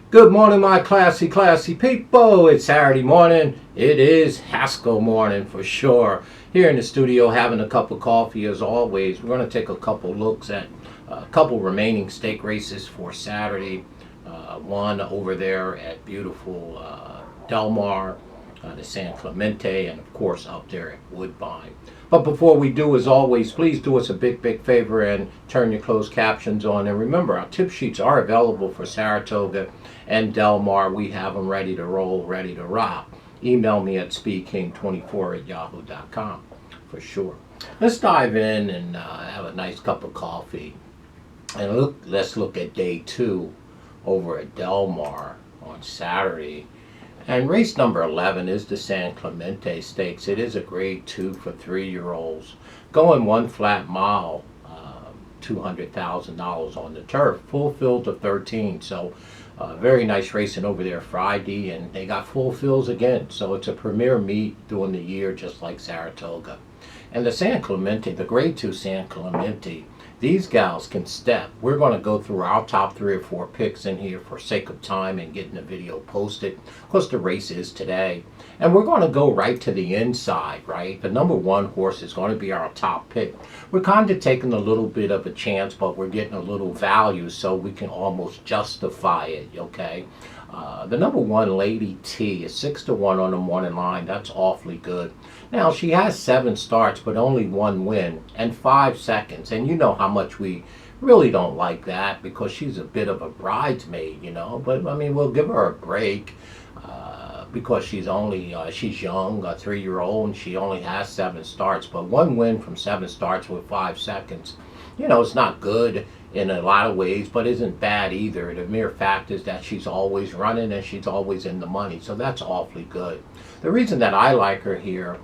Good morning, my classy people. It's Saturday morning. It is Haskell morning for sure. Here in the studio having a cup of coffee as always. We're going to take a couple looks at a couple remaining stake races for Saturday. One over there at beautiful Del Mar, the San Clemente, and of course up there at Woodbine. But before we do, as always, please do us a big favor and turn your closed captions on. And remember, our tip sheets are available for Saratoga and Del Mar. We have them ready to roll, ready to rock. Email me at speedking24@yahoo.com for sure. Let's dive in and have a nice cup of coffee. And let's look at day 2 over at Del Mar on Saturday. And race number 11 is the San Clemente Stakes. It is a grade 2 for 3-year-olds. Going one flat mile, $200,000 on the turf. Full field of 13. So very nice racing over there Friday. And they got full fields again. So it's a premier meet during the year just like Saratoga. And the San Clemente, the grade 2 San Clemente, these gals can step. We're going to go through our top 3 or 4 picks in here for sake of time and getting the video posted. Of course, the race is today. And we're going to go right to the inside, right? The number 1 horse is going to be our top pick. We're kind of taking a little bit of a chance, but we're getting a little value so we can almost justify it, okay? The number 1, Lady T, is 6-1 on the morning line. That's awfully good. Now, she has 7 starts, but only 1 win and 5 seconds. And you know how much we really don't like that because she's a bit of a bridesmaid, you know. But, I mean, we'll give her a break because she's young, a 3-year-old, and she only has 7 starts. But 1 win from 7 starts with 5 seconds, you know, it's not good in a lot of ways, but isn't bad either. The mere fact is that she's always running and she's always in the money, so that's awfully good. The reason that I like her here,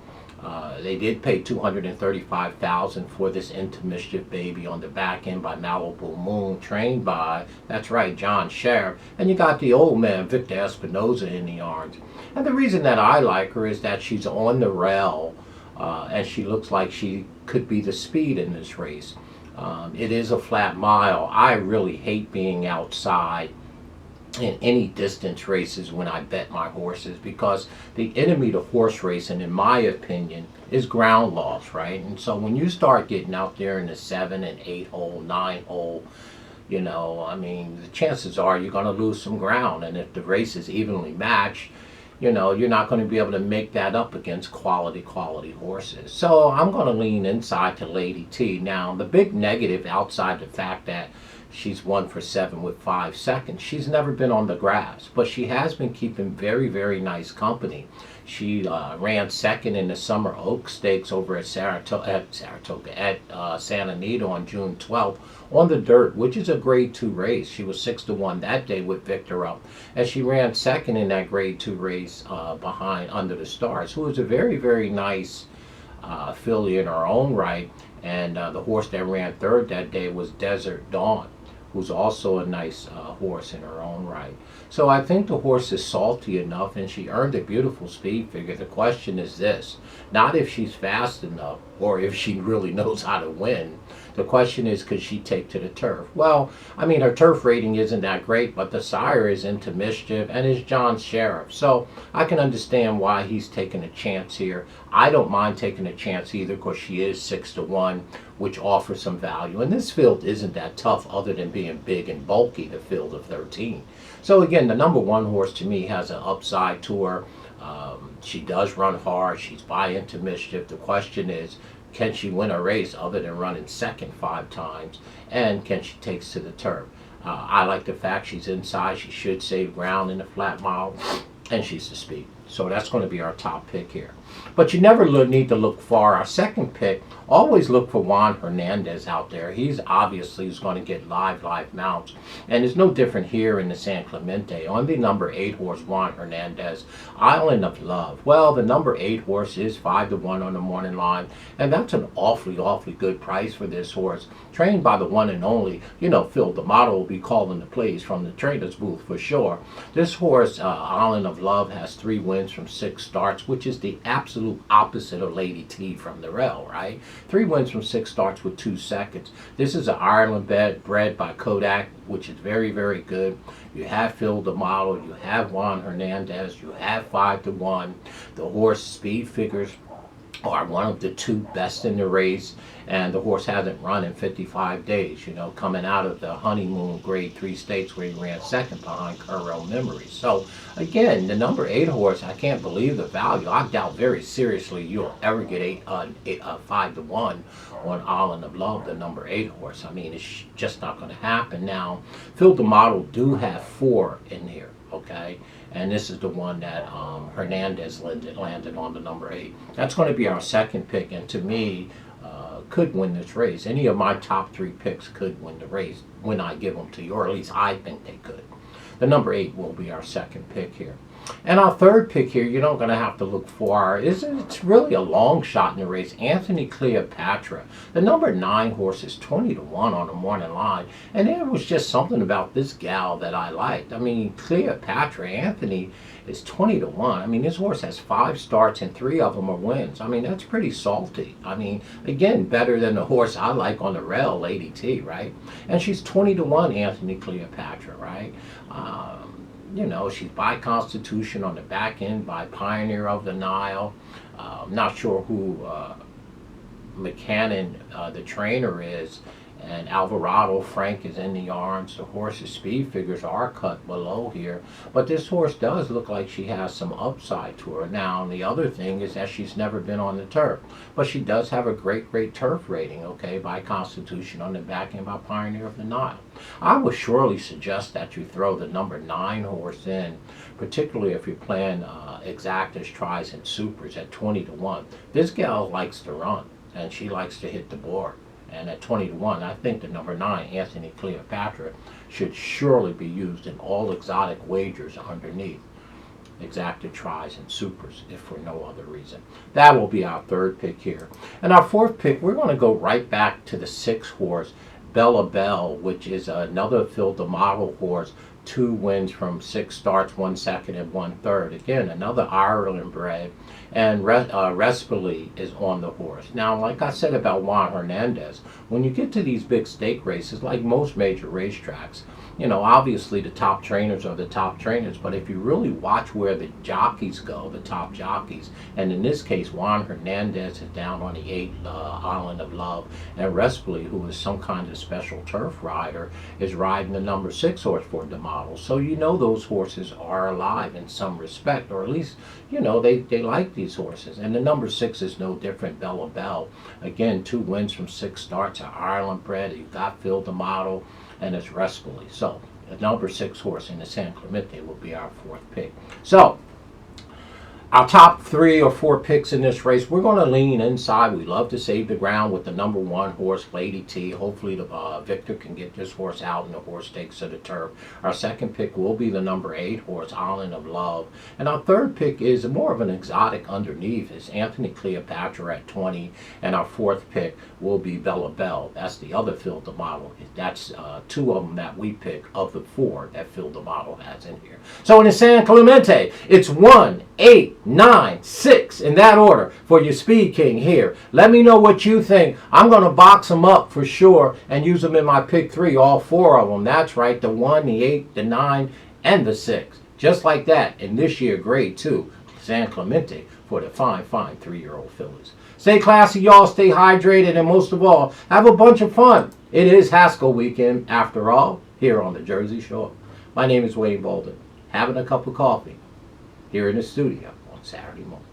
they did pay $235,000 for this Into Mischief baby on the back end by Malibu Moon, trained by, that's right, John Sheriff, and you got the old man Victor Espinoza in the arms. And the reason that I like her is that she's on the rail, and she looks like she could be the speed in this race. It is a flat mile. I really hate being outside in any distance races when I bet my horses because the enemy to horse racing, in my opinion, is ground loss, right? And so when you start getting out there in the 7 and 8 hole, 9 hole, you know, I mean, the chances are you're going to lose some ground. And if the race is evenly matched, you know, you're not going to be able to make that up against quality horses. So I'm going to lean inside to Lady T. Now, the big negative outside the fact that she's 1 for 7 with 5 seconds, she's never been on the grass, but she has been keeping very nice company. She ran second in the Summer Oak Stakes over at Saratoga, at Santa Anita on June 12th on the dirt, which is a grade 2 race. She was 6-1 that day with Victor up, and she ran second in that grade 2 race behind Under the Stars, who is a very nice filly in her own right. And the horse that ran third that day was Desert Dawn, who's also a nice horse in her own right. So I think the horse is salty enough, and she earned a beautiful speed figure. The question is this, not if she's fast enough or if she really knows how to win. The question is, could she take to the turf? Well, I mean, her turf rating isn't that great, but the sire is Into Mischief and is John Sheriff. So I can understand why he's taking a chance here. I don't mind taking a chance either because she is 6-1, which offers some value. And this field isn't that tough other than being big and bulky, the field of 13. So again, the number 1 horse to me has an upside to her. She does run hard. She's by Into Mischief. The question is, can she win a race other than running second 5 times? And can she take to the turf? I like the fact she's inside. She should save ground in the flat mile. And she's the speed. So that's going to be our top pick here. But you never need to look far. Our second pick, always look for Juan Hernandez out there. He's obviously going to get live mounts. And it's no different here in the San Clemente. On the number 8 horse, Juan Hernandez, Island of Love. Well, the number 8 horse is 5-1 on the morning line. And that's an awfully good price for this horse. Trained by the one and only, you know, Phil, the model will be calling the plays from the trainer's booth for sure. This horse, Island of Love, has 3 wins wins from 6 starts, which is the absolute opposite of Lady T from the rail, right? 3 wins from 6 starts with 2 seconds. This is an Ireland bred by Kodak, which is very, very good. You have Phil the Model, you have Juan Hernandez, you have 5-1. The horse speed figures are one of the 2 best in the race, and the horse hasn't run in 55 days, you know, coming out of the honeymoon grade 3 stakes where he ran second behind Currell Memory. So again, the number 8 horse, I can't believe the value. I doubt very seriously you'll ever get 5-1 on Island of Love, the number 8 horse. I mean, it's just not going to happen. Now, Phil the Model do have 4 in here, okay? And this is the one that Hernandez landed on, the number 8. That's going to be our second pick, and to me, could win this race. Any of my top 3 picks could win the race when I give them to you, or at least I think they could. The number 8 will be our second pick here. And our third pick here, you're not going to have to look far. It's really a long shot in the race. Anthony Cleopatra. The number 9 horse is 20-1 on the morning line. And there was just something about this gal that I liked. I mean, Cleopatra, Anthony is 20-1. I mean, this horse has 5 starts and 3 of them are wins. I mean, that's pretty salty. I mean, again, better than the horse I like on the rail, Lady T, right? And she's 20-1, Anthony Cleopatra, right? You know, she's by Constitution on the back end, by Pioneer of the Nile. I'm not sure who McCannon, the trainer, is. And Alvarado Frank is in the arms. The horse's speed figures are cut below here. But this horse does look like she has some upside to her. Now, the other thing is that she's never been on the turf. But she does have a great, great turf rating, okay, by Constitution on the back end by Pioneer of the Nile. I would surely suggest that you throw the number 9 horse in, particularly if you're playing exactas, tries, and supers at 20-1. This gal likes to run, and she likes to hit the board. And at 20-1, I think the number 9, Anthony Cleopatra, should surely be used in all exotic wagers underneath. Exacted tries and supers, if for no other reason. That will be our third pick here. And our fourth pick, we're going to go right back to the 6 horse, Bella Bell, which is another Phil the Model horse. 2 wins from 6 starts, 1 second and 1 third. Again, another Ireland bred. And Respoli is on the horse. Now, like I said about Juan Hernandez, when you get to these big stake races, like most major racetracks, you know, obviously the top trainers are the top trainers, but if you really watch where the jockeys go, the top jockeys, and in this case, Juan Hernandez is down on the 8 Island of Love, and Respoli, who is some kind of special turf rider, is riding the number 6 horse for the Model. So you know those horses are alive in some respect, or at least, you know, they like these horses. And the number 6 is no different, Bella Bell. Again, 2 wins from 6 starts, an Ireland bred. You've got Phil the Model, and it's Respoli. So the number 6 horse in the San Clemente will be our 4th pick. So our top 3 or 4 picks in this race, we're going to lean inside. We love to save the ground with the number 1 horse, Lady T. Hopefully the victor can get this horse out and the horse takes to the turf. Our second pick will be the number 8 horse, Island of Love. And our third pick is more of an exotic underneath. It's Anthony Cleopatra at 20. And our 4th pick will be Bella Bell. That's the other Phil the Model. That's 2 of them that we pick of the 4 that Phil the Model has in here. So in the San Clemente, it's 1, 8, 9, 6 in that order for your SpeedKing here. Let me know what you think. I'm going to box them up for sure and use them in my pick 3, all 4 of them. That's right, the 1, the 8, the 9, and the 6. Just like that in this year grade 2, San Clemente, for the fine 3-year-old fillies. Stay classy, y'all. Stay hydrated, and most of all, have a bunch of fun. It is Haskell weekend, after all, here on the Jersey Shore. My name is Wayne Bolden, having a cup of coffee here in the studio on Saturday morning.